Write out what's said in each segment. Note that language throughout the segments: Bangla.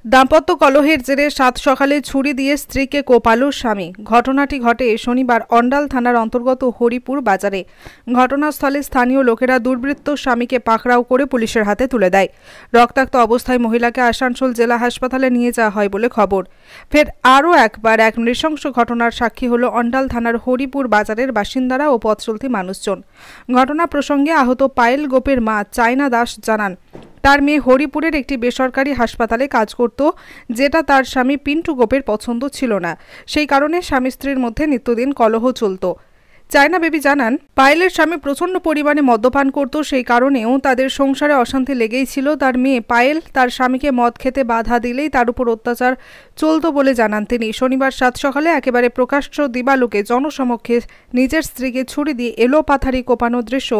দাম্পত্য কলহের জেরে সাত সকালে ছুরি দিয়ে স্ত্রীকে কোপালো স্বামী। ঘটনাটি ঘটে শনিবার অন্ডাল থানার অন্তর্গত হরিপুর বাজারে। ঘটনাস্থলে স্থানীয় লোকেরা দুর্বৃত্ত স্বামীকে পাকড়াও করে পুলিশের হাতে তুলে দেয়। রক্তাক্ত অবস্থায় মহিলাকে আসানসোল জেলা হাসপাতালে নিয়ে যাওয়া হয় বলে খবর। ফের আরও একবার এক নৃশংস ঘটনার সাক্ষী হল অন্ডাল থানার হরিপুর বাজারের বাসিন্দারা ও পথ চলতি মানুষজন। ঘটনা প্রসঙ্গে আহত পায়েল গোপের মা চায়না দাস জানান, তার মেয়ে হরিপুরের একটি বেসরকারি হাসপাতালে কাজ করত, যেটা তার স্বামী পিন্টু গোপের পছন্দ ছিল না। সেই কারণে স্বামী স্ত্রীর মধ্যে নিত্যদিন কলহ চলত। চায়না বেবি জানান, পায়েলের স্বামী প্রচণ্ড পরিমাণে মদ্যপান করত, সেই কারণেও তাদের সংসারে অশান্তি লেগেই ছিল। তার মেয়ে পায়েল তার স্বামীকে মদ খেতে বাধা দিলেই তার উপর অত্যাচার চলত বলে জানান তিনি। শনিবার সাত সকালে একেবারে প্রকাশ্য দিবালোকে জনসমক্ষে নিজের স্ত্রীকে ছুরি দিয়ে এলোপাথারি কোপানোর দৃশ্য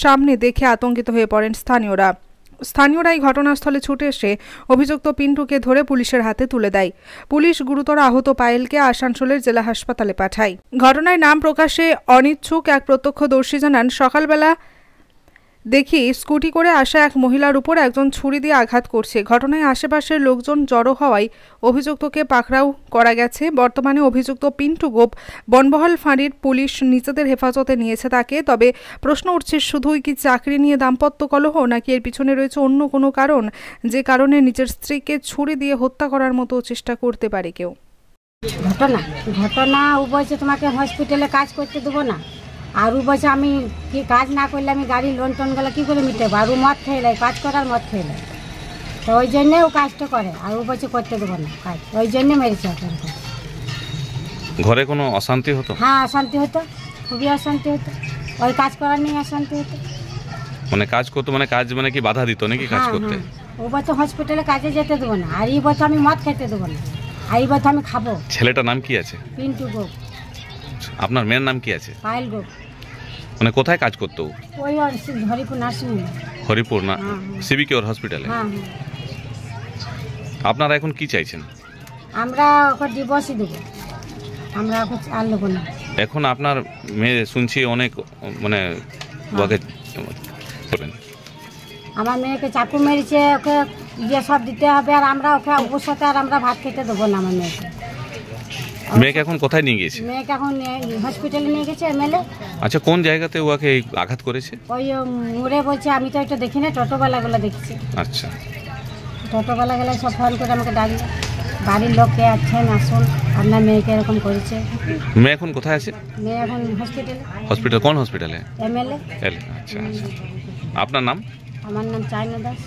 সামনে দেখে আতঙ্কিত হয়ে পড়েন স্থানীয়রাই ঘটনাস্থলে ছুটে এসে অভিযুক্ত পিন্টুকে ধরে পুলিশের হাতে তুলে দেয়। পুলিশ গুরুতর আহত পায়েলকে আসানসোলের জেলা হাসপাতালে পাঠায়। ঘটনায় নাম প্রকাশে অনিচ্ছুক এক প্রত্যক্ষদর্শী জানান, সকালবেলা দেখি স্কুটি করে আসা এক মহিলার উপর একজন ছুরি দিয়ে আঘাত করছে। ঘটনায় আশেপাশের লোকজন জড়ো হওয়ায় অভিযুক্তকে পাকড়াও করা গেছে। বর্তমানে অভিযুক্ত পিন্টু গোপ বনবহল ফাঁড়ির পুলিশ নিজেদের হেফাজতে নিয়েছে তাকে। তবে প্রশ্ন উঠছে, শুধুই কি চাকরি নিয়ে দাম্পত্য কলহ, নাকি এর পিছনে রয়েছে অন্য কোনো কারণ, যে কারণে নিজের স্ত্রীকে ছুরি দিয়ে হত্যা করার মতো চেষ্টা করতে পারে কেউ। ঘটনা ও বলছে তোমাকে হসপিটালে কাজ করতে দেবো না, আর ও বলছে আমি কি কাজ না করলে আমি গাড়ি লোন টোনগুলো কী করে মিটাবো, আর ও মদ খেয়ে নেয়, কাজ করার মদ খেয়ে নেয়, তো ওই জন্যে ও কাজটা করে, আর ও বলছে করতে দেবো না কাজ, ওই জন্যে মেরেছে। ঘরে কোনো অশান্তি হতো? হ্যাঁ, অশান্তি হতো, খুবই অশান্তি হতো, ওই কাজ করার নিয়ে অশান্তি হতো। মানে কাজ করতো, মানে কাজ মানে কি বাধা দিত নাকি কাজ করতে? ও বলছে হসপিটালে কাজে যেতে দেবো না, আর এই বলছে আমি মদ খেতে দেবো না, আর এই বলছে আমি খাবো। ছেলেটার নাম কি আছে? পিন্টু গোপ। আপনার মেয়ের নাম কি আছে? পায়েল গোপ। মানে কোথায় কাজ করতো? ওই হরিপুর নার্সিং। হরিপুর না, সিবিকে ওর হসপিটালে। আপনারা এখন কি চাইছেন? আমরা ওকে ডিভোর্সই দেবো, আমরা ওকে আর নেবো না। এখন আপনার মেয়ে শুনছি অনেক মানে ওকে আমার মেয়েকে চাকু মেরেছে, ওকে ইয়ে সব দিতে হবে, আর আমরা ওকে অবশ্যই আর আমরা ভাত খেতে দেবো না আমার মেয়েকে। মেয়েকে এখন কোথায় নিয়ে গেছে? মেয়েকে এখন হসপিটালে নিয়ে গেছে এমএলএ। আচ্ছা, কোন জায়গাতে ওকে আঘাত করেছে? ওই মুড়ে বলছে, আমি তো এটা দেখি না, টোটোবেলাগুলো দেখছি। আচ্ছা, টোটোবেলাগুলো সব ফোন করে আমাকে ডাকলো, বাড়ির লোককে আছেন আসুন, আপনার মেয়েকে এরকম করেছে। মেয়ে এখন কোথায় আছে? মেয়ে এখন হসপিটালে। হসপিটাল কোন হসপিটালে? এমএলএ। আচ্ছা আচ্ছা। আপনার নাম? আমার নাম চায়না দাস।